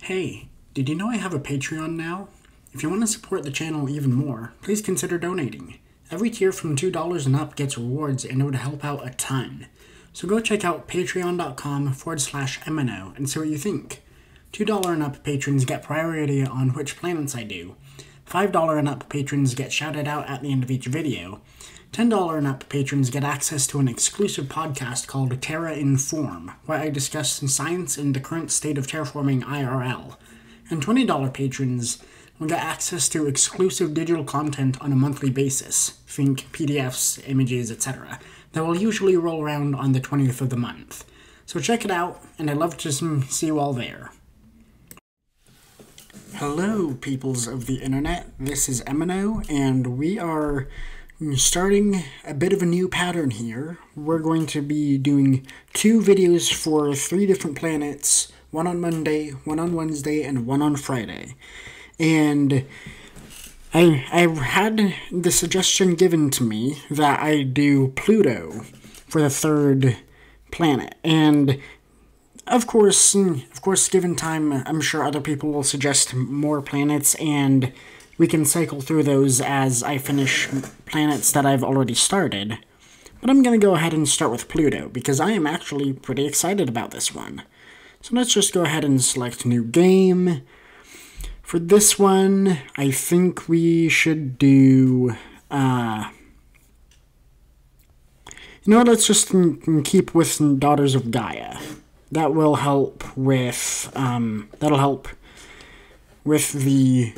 Hey, did you know I have a Patreon now? If you want to support the channel even more, please consider donating. Every tier from $2 and up gets rewards and it would help out a ton. So go check out patreon.com/Eminough and see what you think. $2 and up patrons get priority on which planets I do. $5 and up patrons get shouted out at the end of each video. $10 and up patrons get access to an exclusive podcast called Terraforming, where I discuss science and the current state of terraforming IRL. And $20 patrons will get access to exclusive digital content on a monthly basis, think PDFs, images, etc., that will usually roll around on the 20th of the month. So check it out, and I'd love to see you all there. Hello, peoples of the internet. This is Eminough, and we are starting a bit of a new pattern here. We're going to be doing 2 videos for 3 different planets, one on Monday, one on Wednesday, and one on Friday. And I had the suggestion given to me that I do Pluto for the 3rd planet. And of course, given time, I'm sure other people will suggest more planets, and we can cycle through those as I finish planets that I've already started. But I'm going to go ahead and start with Pluto, because I am actually pretty excited about this one. So let's just go ahead and select New Game. For this one, I think we should do... let's just keep with Daughters of Gaia. That will help with... that'll help with the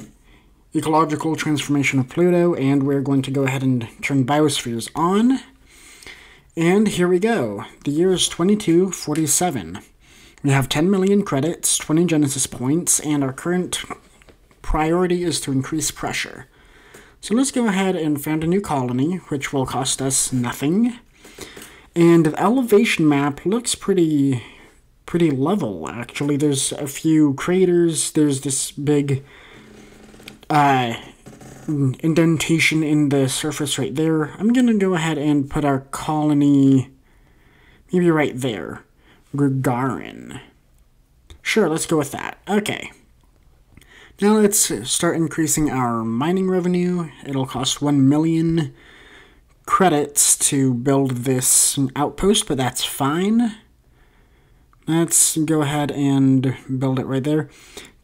ecological transformation of Pluto, and we're going to go ahead and turn biospheres on. And here we go. The year is 2247. We have 10 million credits, 20 Genesis points, and our current priority is to increase pressure. So let's go ahead and found a new colony, which will cost us nothing. And the elevation map looks pretty level, actually. There's a few craters, there's this big indentation in the surface right there. I'm going to go ahead and put our colony maybe right there. Gagarin. Sure, let's go with that. Okay. Now let's start increasing our mining revenue. It'll cost 1 million credits to build this outpost, but that's fine. Let's go ahead and build it right there.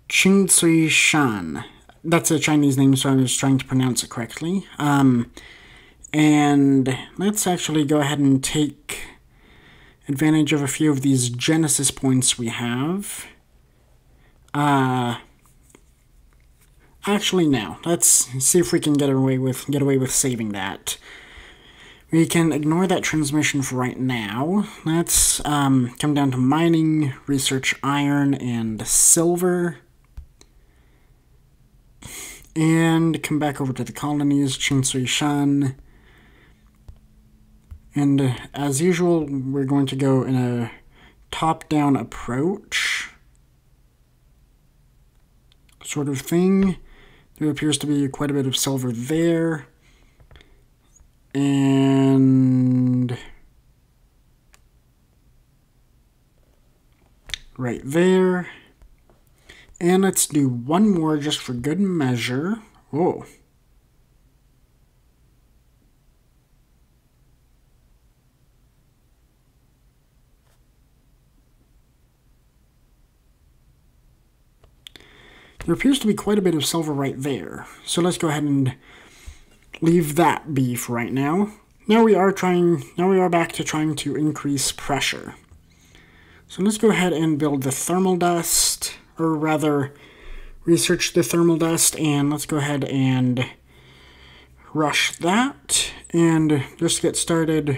Qingcui Shan. That's a Chinese name, so I was trying to pronounce it correctly. And let's actually go ahead and take advantage of a few of these Genesis points we have. Actually, no. Let's see if we can get away with saving that. We can ignore that transmission for right now. Let's come down to mining, research iron and silver. And come back over to the colonies, Qingcui Shan. And as usual, we're going to go in a top-down approach sort of thing. There appears to be quite a bit of silver there. And right there. And let's do one more just for good measure. Whoa. There appears to be quite a bit of silver right there. So let's go ahead and leave that be for right now. Now we are back to trying to increase pressure. So let's go ahead and build the thermal dust, or rather research the thermal dust, and let's go ahead and rush that and just get started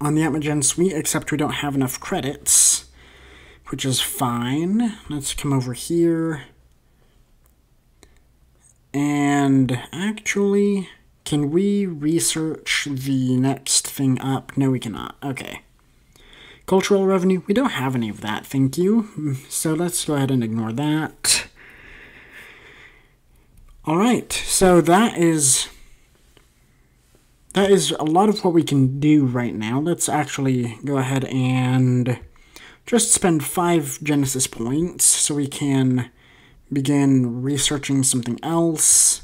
on the Atmogen suite, except we don't have enough credits, which is fine. Let's come over here. And actually, can we research the next thing up? No, we cannot. Okay. Cultural revenue, we don't have any of that, thank you. So let's go ahead and ignore that. Alright, so that is a lot of what we can do right now. Let's actually go ahead and just spend 5 Genesis points so we can begin researching something else.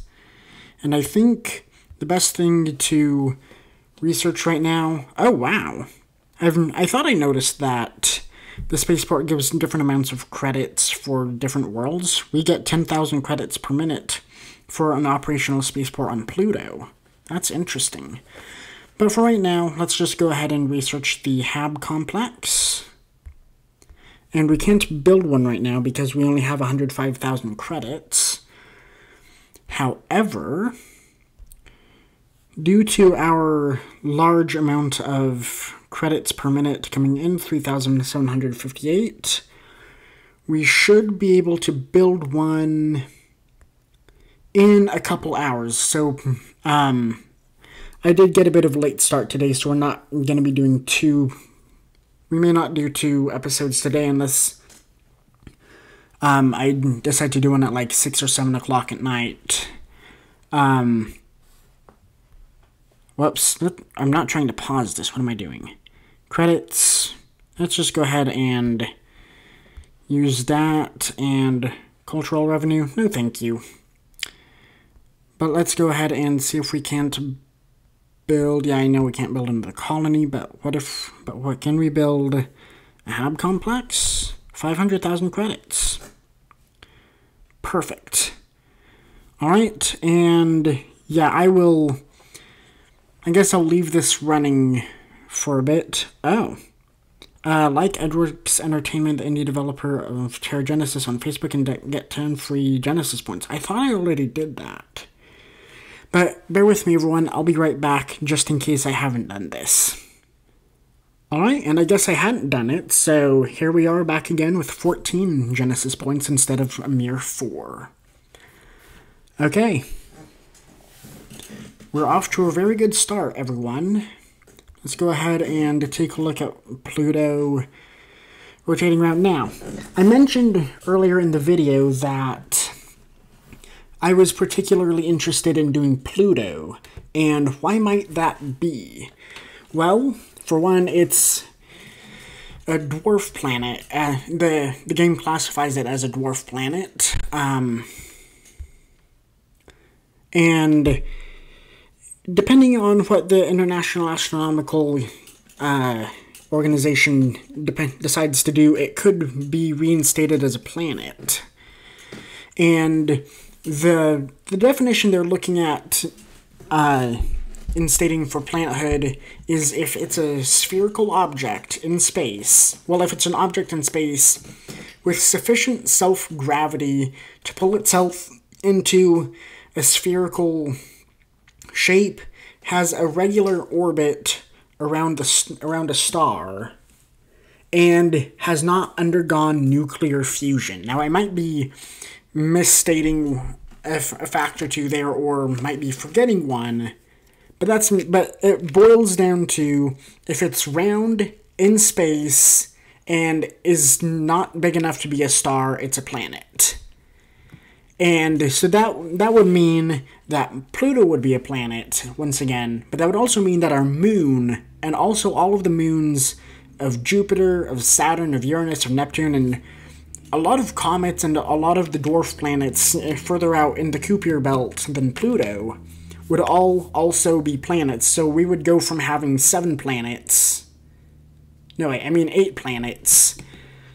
And I think the best thing to research right now... Oh, wow. I thought I noticed that the spaceport gives different amounts of credits for different worlds. We get 10,000 credits per minute for an operational spaceport on Pluto. That's interesting. But for right now, let's just go ahead and research the Hab complex. And we can't build one right now because we only have 105,000 credits. However, due to our large amount of credits per minute coming in, 3,758, we should be able to build one in a couple hours. So, I did get a bit of a late start today, so we're not going to be doing we may not do 2 episodes today unless I decide to do one at like 6 or 7 o'clock at night. Whoops, I'm not trying to pause this. What am I doing? Credits. Let's just go ahead and use that. And cultural revenue. No, thank you. But let's go ahead and see if we can't build. Yeah, I know we can't build into the colony, but what can we build? A hab complex? 500,000 credits. Perfect. Alright, and yeah, I guess I'll leave this running for a bit. Oh. Like Edwards Entertainment, the indie developer of TerraGenesis on Facebook, and get 10 free Genesis points. I thought I already did that. But bear with me, everyone. I'll be right back, just in case I haven't done this. Alright, and I guess I hadn't done it, so here we are back again with 14 Genesis points instead of a mere 4. Okay. We're off to a very good start, everyone. Let's go ahead and take a look at Pluto rotating around now. I mentioned earlier in the video that I was particularly interested in doing Pluto, and why might that be? Well, for one, it's a dwarf planet. The game classifies it as a dwarf planet, and depending on what the International Astronomical Organization decides to do, it could be reinstated as a planet. And the definition they're looking at instating for planethood is if it's a spherical object in space. Well, if it's an object in space with sufficient self-gravity to pull itself into a spherical shape, has a regular orbit around a star, and has not undergone nuclear fusion. Now, I might be misstating a fact or two there, or might be forgetting one, but it boils down to if it's round in space and is not big enough to be a star, it's a planet. And so that would mean that Pluto would be a planet, once again, but that would also mean that our moon, and also all of the moons of Jupiter, of Saturn, of Uranus, of Neptune, and a lot of comets and a lot of the dwarf planets further out in the Kuiper belt than Pluto would all also be planets. So we would go from having 7 planets, no wait, I mean 8 planets,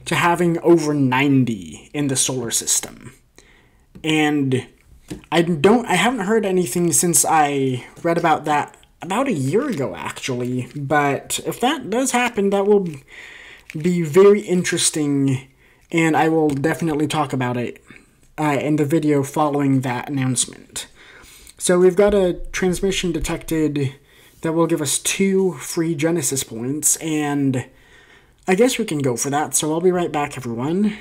to having over 90 in the solar system. And I haven't heard anything since I read about that about a year ago, actually. But if that does happen, that will be very interesting, and I will definitely talk about it in the video following that announcement. So we've got a transmission detected that will give us 2 free Genesis points, and I guess we can go for that, so I'll be right back, everyone.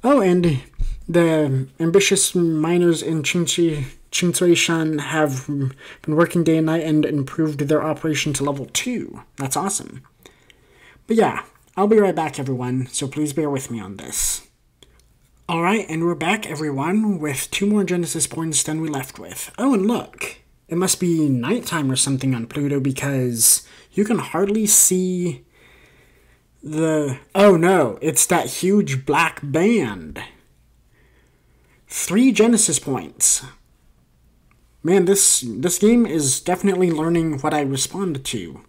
Oh, and the ambitious miners in Qinzhuishan have been working day and night and improved their operation to level 2. That's awesome. But yeah, I'll be right back, everyone, so please bear with me on this. Alright, and we're back, everyone, with 2 more Genesis points than we left with. Oh, and look, it must be nighttime or something on Pluto because you can hardly see Oh no, it's that huge black band. 3 Genesis points. Man, this game is definitely learning what I respond to.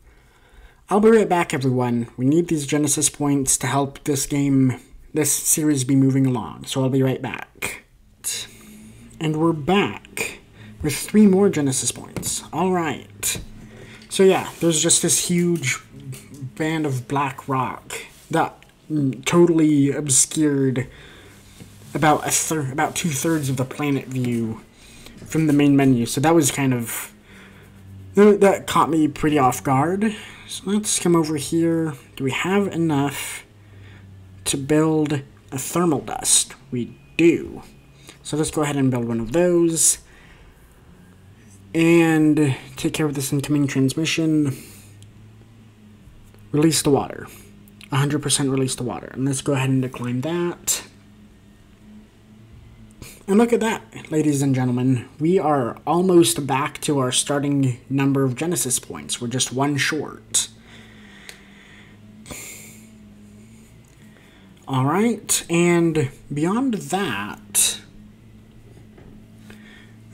I'll be right back, everyone. We need these Genesis points to help this series be moving along, so I'll be right back. And we're back with 3 more Genesis points. Alright. So yeah, there's just this huge band of black rock that totally obscured about 2/3 of the planet view from the main menu. So that was that caught me pretty off guard. So let's come over here. Do we have enough to build a thermal dust? We do. So let's go ahead and build one of those. And take care of this incoming transmission. Release the water. 100% release the water. And let's go ahead and decline that. And look at that, ladies and gentlemen. We are almost back to our starting number of Genesis points. We're just 1 short. Alright, and beyond that,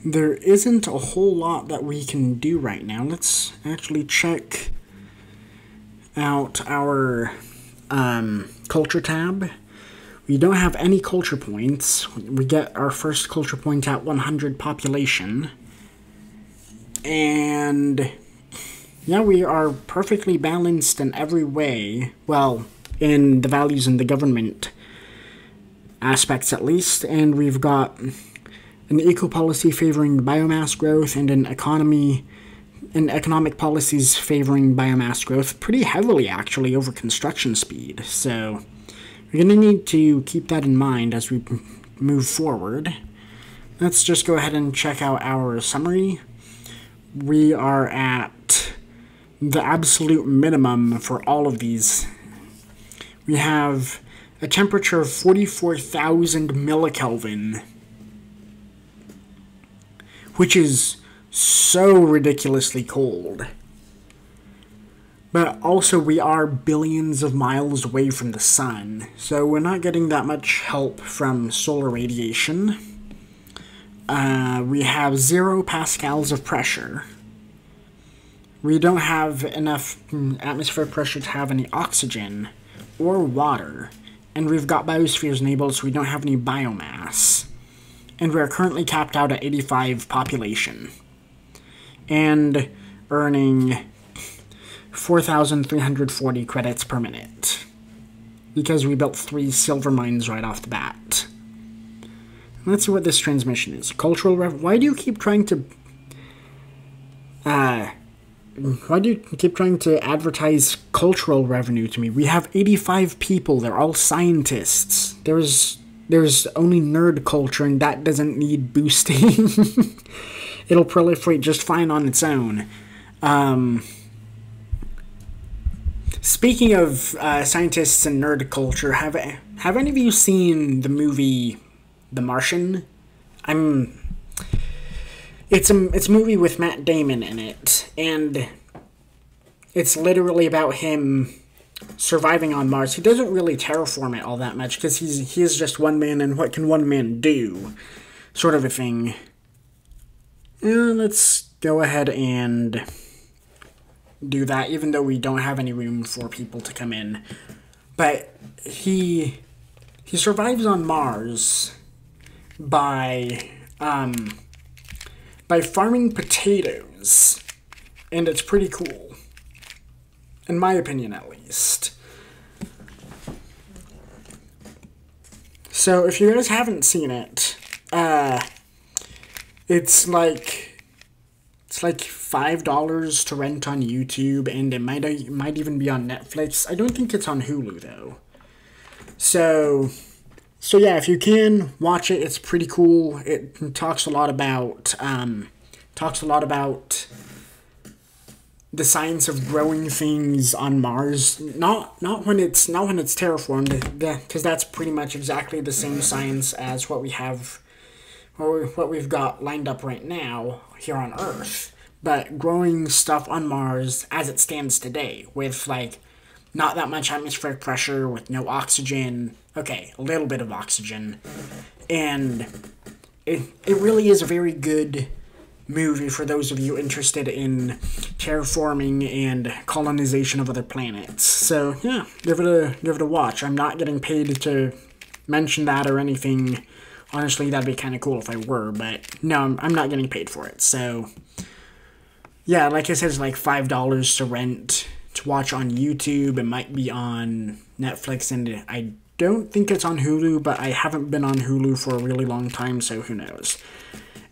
there isn't a whole lot that we can do right now. Let's actually check out our culture tab. We don't have any culture points. We get our first culture point at 100 population. And yeah, we are perfectly balanced in every way. Well, in the values and the government aspects at least. And we've got an eco policy favoring biomass growth and an economic policies favoring biomass growth pretty heavily actually over construction speed. So we're going to need to keep that in mind as we move forward. Let's just go ahead and check out our summary. We are at the absolute minimum for all of these. We have a temperature of 44,000 millikelvin, which is so ridiculously cold. But also we are billions of miles away from the sun, so we're not getting that much help from solar radiation. We have 0 pascals of pressure. We don't have enough atmospheric pressure to have any oxygen or water. And we've got biospheres enabled, so we don't have any biomass. And we're currently capped out at 85 population. And earning 4,340 credits per minute. Because we built 3 silver mines right off the bat. Let's see what this transmission is. Cultural why do you keep trying to advertise cultural revenue to me? We have 85 people. They're all scientists. There's only nerd culture, and that doesn't need boosting. It'll proliferate just fine on its own. Speaking of scientists and nerd culture, have any of you seen the movie The Martian? It's a movie with Matt Damon in it, and it's literally about him surviving on Mars. He doesn't really terraform it all that much because he is just one man, and what can one man do, sort of a thing. Let's go ahead and do that, even though we don't have any room for people to come in. But he survives on Mars by farming potatoes, and it's pretty cool, in my opinion at least. So if you guys haven't seen it, it's like $5 to rent on YouTube, and it might even be on Netflix. I don't think it's on Hulu though. So yeah, if you can watch it, it's pretty cool. It talks a lot about the science of growing things on Mars. Not when it's terraformed, because that's pretty much exactly the same science as what we've got lined up right now here on Earth. But growing stuff on Mars as it stands today, with like not that much atmospheric pressure with no oxygen. Okay, a little bit of oxygen. And it really is a very good movie for those of you interested in terraforming and colonization of other planets. So yeah, give it a watch. I'm not getting paid to mention that or anything. Honestly, that'd be kind of cool if I were, but no, I'm not getting paid for it. So yeah, like I said, it's like $5 to rent to watch on YouTube. It might be on Netflix, and I don't think it's on Hulu, but I haven't been on Hulu for a really long time, so who knows.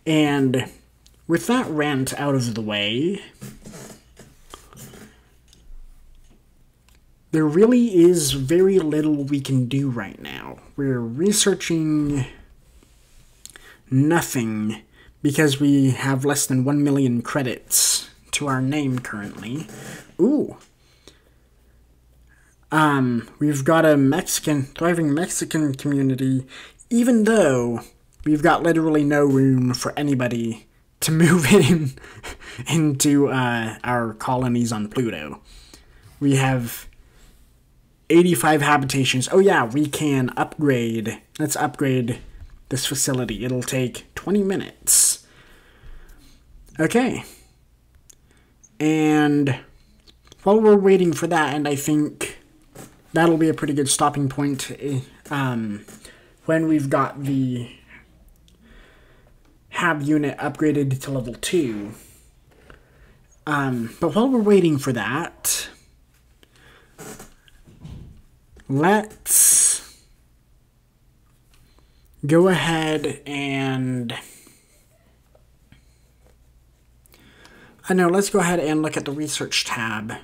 And with that rant out of the way, there really is very little we can do right now. We're researching nothing because we have less than 1 million credits to our name currently. Ooh. We've got a thriving Mexican community, even though we've got literally no room for anybody to move into our colonies on Pluto. We have 85 habitations. Oh yeah, we can upgrade. Let's upgrade this facility. It'll take 20 minutes. Okay. And while we're waiting for that, and I think that'll be a pretty good stopping point when we've got the Hab unit upgraded to level 2. But while we're waiting for that, let's go ahead and let's go ahead and look at the research tab.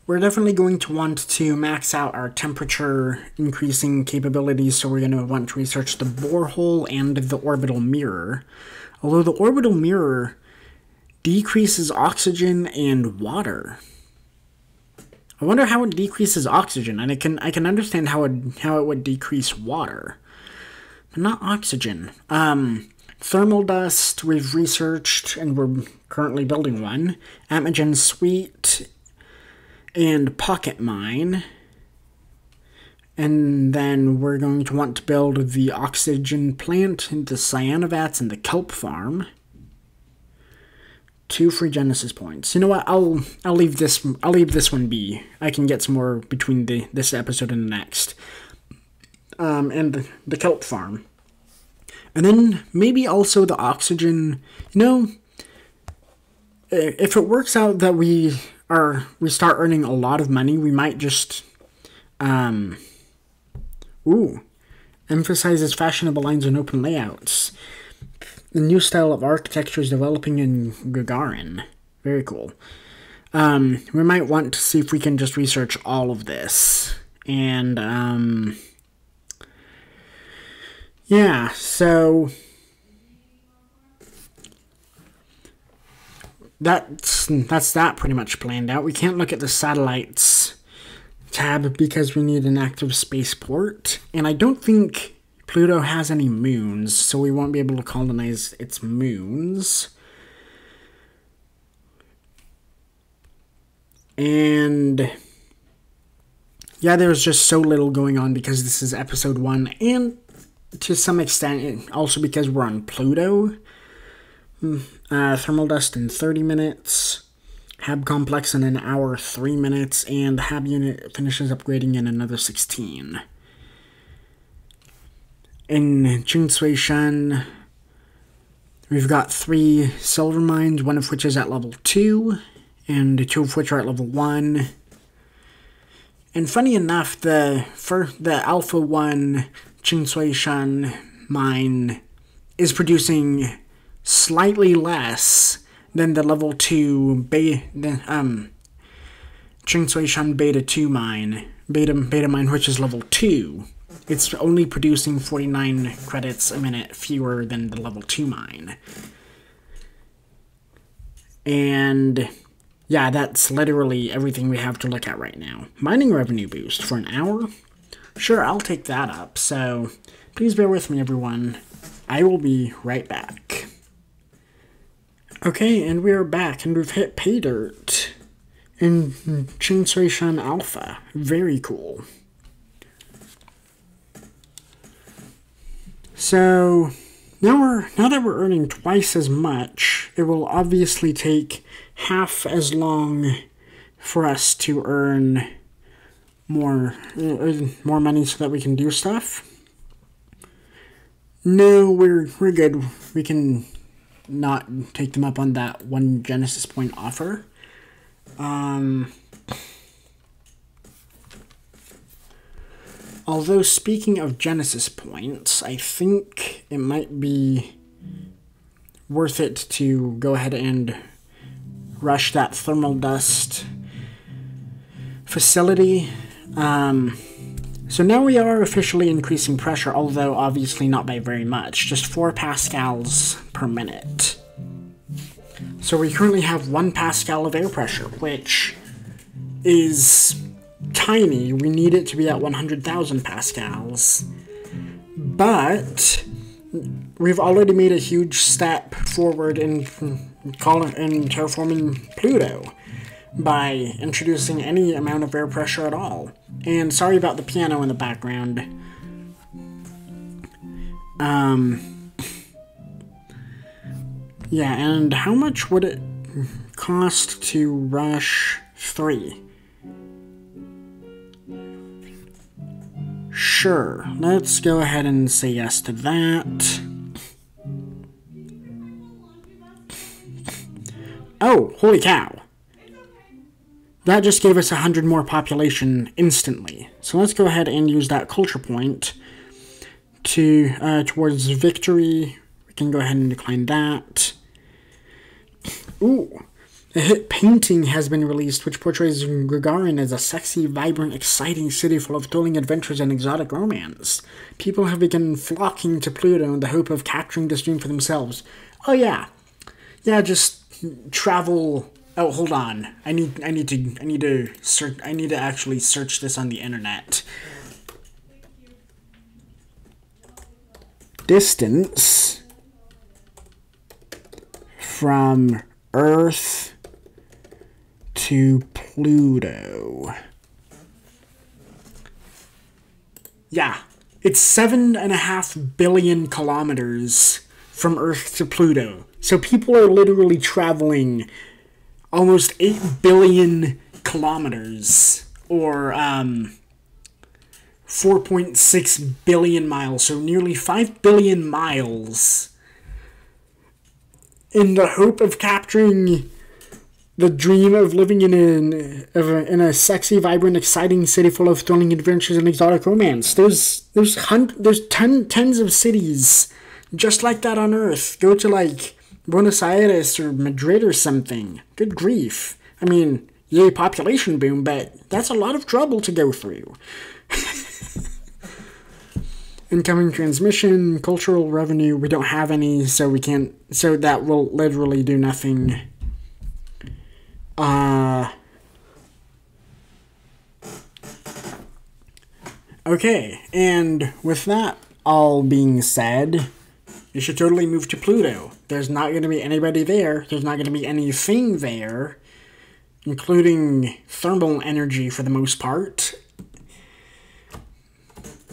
We're definitely going to want to max out our temperature increasing capabilities, so we're going to want to research the borehole and the orbital mirror. Although the orbital mirror decreases oxygen and water. I wonder how it decreases oxygen, and I can understand how it would decrease water, but not oxygen. Thermal dust we've researched, and we're currently building one. Atmogen Suite and Pocket Mine. And then we're going to want to build the oxygen plant, the cyanavats, and the kelp farm. 2 free Genesis points. You know what? I'll leave this one be. I can get some more between this episode and the next. And the kelp farm. And then maybe also the oxygen. You know, if it works out that we start earning a lot of money, we might just emphasizes fashionable lines and open layouts. The new style of architecture is developing in Gagarin. Very cool. We might want to see if we can just research all of this. And yeah, so that's that pretty much planned out. We can't look at the satellites tab because we need an active spaceport, and I don't think Pluto has any moons, so we won't be able to colonize its moons. And yeah, there's just so little going on because this is episode 1, and to some extent also because we're on Pluto. Thermal dust in 30 minutes. Hab complex in an hour, 3 minutes, and the Hab unit finishes upgrading in another 16. In Jinsui-shan, we've got 3 silver mines, one of which is at level 2, and 2 of which are at level 1. And funny enough, the Alpha 1 Jinsui-shan mine is producing slightly less than the level 2 Jinsui-shan Beta 2 mine, Beta mine, which is level 2. It's only producing 49 credits a minute fewer than the level 2 mine. And yeah, that's literally everything we have to look at right now. Mining revenue boost for an hour? Sure, I'll take that up. So please bear with me, everyone. I will be right back. Okay, and we're back, and we've hit pay dirt. And Chainsuation Alpha. Very cool. So now that we're earning twice as much, it will obviously take half as long for us to earn more money so that we can do stuff. No, we're good. We can not take them up on that one Genesis point offer. Although, speaking of Genesis points, I think it might be worth it to go ahead and rush that thermal dust facility. So now we are officially increasing pressure, although obviously not by very much, just 4 pascals per minute. So we currently have 1 pascal of air pressure, which is tiny. We need it to be at 100,000 pascals. But we've already made a huge step forward in terraforming Pluto by introducing any amount of air pressure at all. And sorry about the piano in the background. Yeah, and how much would it cost to rush 3? Sure, let's go ahead and say yes to that. Oh, holy cow. That just gave us 100 more population instantly. So let's go ahead and use that culture point to towards victory. We can go ahead and decline that. Ooh. A hit painting has been released which portrays Gagarin as a sexy, vibrant, exciting city full of thrilling adventures and exotic romance. People have begun flocking to Pluto in the hope of capturing this dream for themselves. Oh yeah. Yeah, just travel. Oh, hold on. I need to actually search this on the internet. Distance from Earth to Pluto. Yeah, it's 7.5 billion kilometers from Earth to Pluto. So people are literally traveling almost 8 billion kilometers, or 4.6 billion miles, so nearly 5 billion miles, in the hope of capturing the dream of living in a sexy, vibrant, exciting city full of thrilling adventures and exotic romance. There's tens of cities just like that on Earth. Go to like Buenos Aires or Madrid or something. Good grief. I mean, yay population boom, but that's a lot of trouble to go through. Incoming transmission, cultural revenue, we don't have any, so we can't, so that will literally do nothing. Okay, and with that all being said, you should totally move to Pluto. There's not going to be anybody there. There's not going to be anything there, including thermal energy for the most part.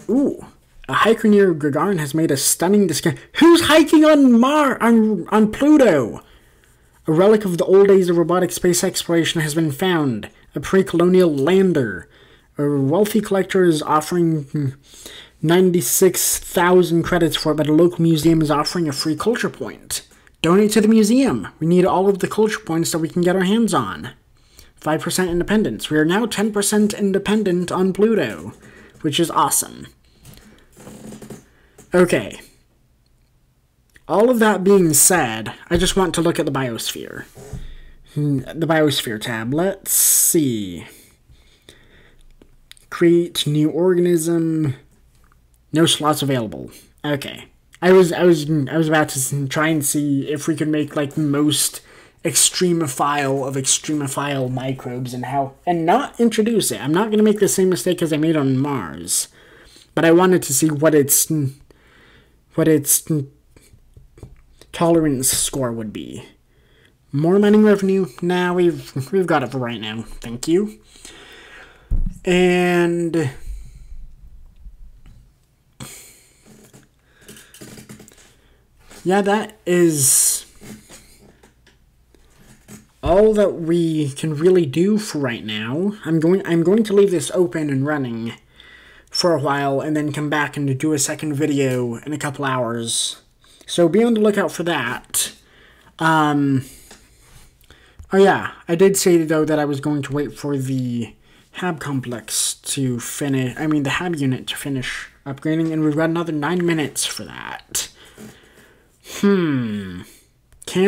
Ooh, a hiker near Gagarin has made a stunning discovery. Who's hiking on on Pluto? A relic of the old days of robotic space exploration has been found. A pre-colonial lander. A wealthy collector is offering 96,000 credits for it, but a local museum is offering a free culture point. Donate to the museum. We need all of the culture points that we can get our hands on. 5% independence. We are now 10% independent on Pluto, which is awesome. Okay. All of that being said, I just want to look at the biosphere. The biosphere tab. Let's see. Create new organism. No slots available. Okay. I was about to try and see if we could make like the most extremophile of extremophile microbes and not introduce it. I'm not going to make the same mistake as I made on Mars. But I wanted to see what its tolerance score would be. More mining revenue? Nah, we've got it for right now. Thank you. And yeah, that is all that we can really do for right now. I'm going to leave this open and running for a while and then come back and do a second video in a couple hours. So be on the lookout for that. Oh yeah, I did say though that I was going to wait for the hab complex to finish, the hab unit to finish upgrading, and we've got another 9 minutes for that. Can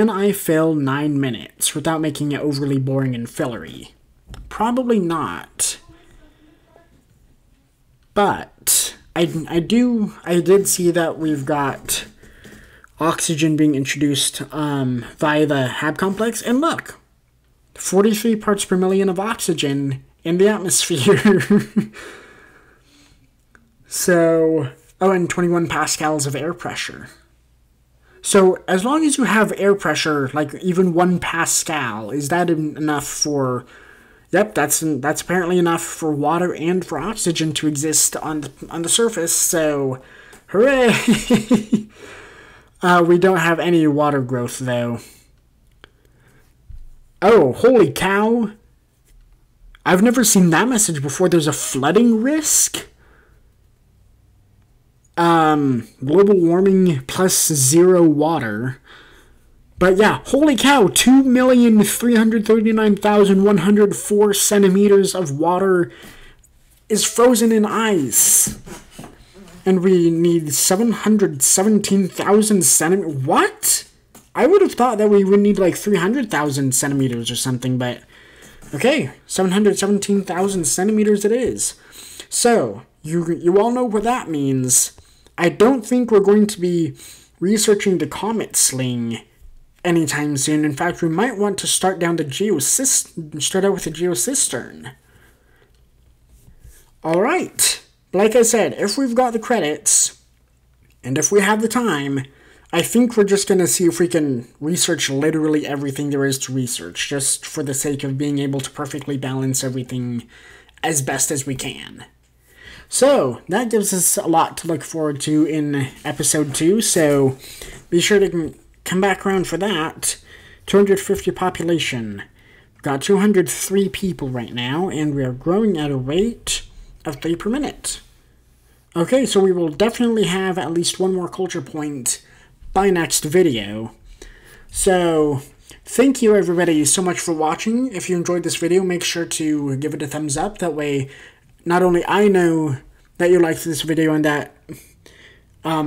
I fill 9 minutes without making it overly boring and fillery? Probably not. But I did see that we've got oxygen being introduced via the hab complex, and look, 43 parts per million of oxygen in the atmosphere. So, oh, and 21 pascals of air pressure. So, as long as you have air pressure, like even 1 pascal, is that enough for... Yep, that's apparently enough for water and for oxygen to exist on the surface, so hooray! We don't have any water growth, though. Oh, holy cow! I've never seen that message before. There's a flooding risk? Global warming plus 0 water. But yeah, holy cow, 2,339,104 centimeters of water is frozen in ice. And we need 717,000 centimeters. What? I would have thought that we would need like 300,000 centimeters or something, but okay, 717,000 centimeters it is. So, you all know what that means. I don't think we're going to be researching the comet sling anytime soon. In fact, we might want to start out with the geocistern. Alright, like I said, if we've got the credits, and if we have the time, I think we're just going to see if we can research literally everything there is to research, just for the sake of being able to perfectly balance everything as best as we can. So, that gives us a lot to look forward to in episode 2, so be sure to come back around for that. 250 population. We've got 203 people right now, and we are growing at a rate of 3 per minute. Okay, so we will definitely have at least 1 more culture point by next video. So, thank you everybody so much for watching. If you enjoyed this video, make sure to give it a thumbs up. That way, not only I know that you liked this video and that I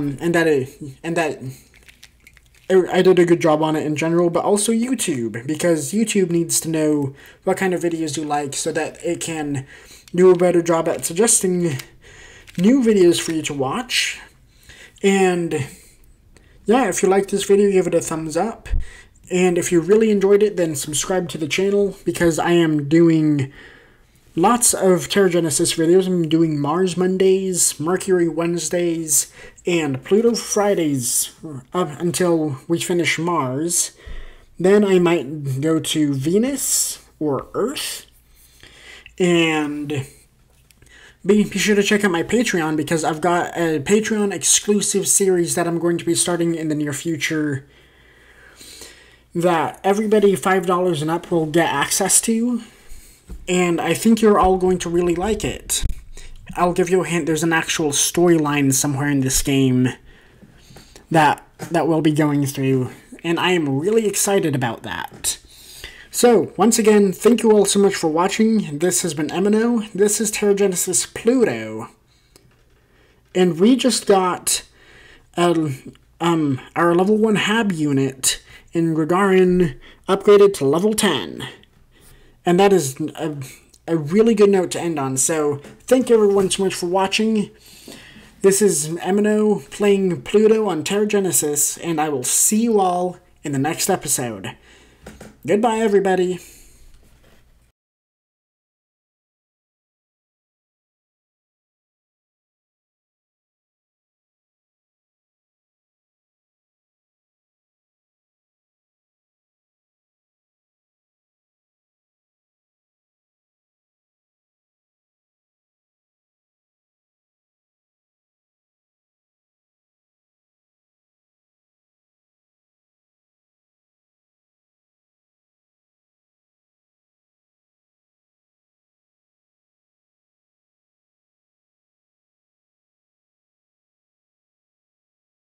did a good job on it in general, but also YouTube, because YouTube needs to know what kind of videos you like so that it can do a better job at suggesting new videos for you to watch. And yeah, if you liked this video, give it a thumbs up. And if you really enjoyed it, then subscribe to the channel, because I am doing lots of TerraGenesis videos. I'm doing Mars Mondays, Mercury Wednesdays, and Pluto Fridays up until we finish Mars. Then I might go to Venus or Earth. And be sure to check out my Patreon, because I've got a Patreon exclusive series that I'm going to be starting in the near future that everybody $5 and up will get access to. And I think you're all going to really like it. I'll give you a hint, there's an actual storyline somewhere in this game that we'll be going through, and I am really excited about that. So, once again, thank you all so much for watching. This has been Eminough. This is TerraGenesis Pluto. And we just got our level 1 hab unit in Gagarin upgraded to level 10. And that is a really good note to end on. So, thank you everyone so much for watching. This is Eminough playing Pluto on TerraGenesis, and I will see you all in the next episode. Goodbye, everybody.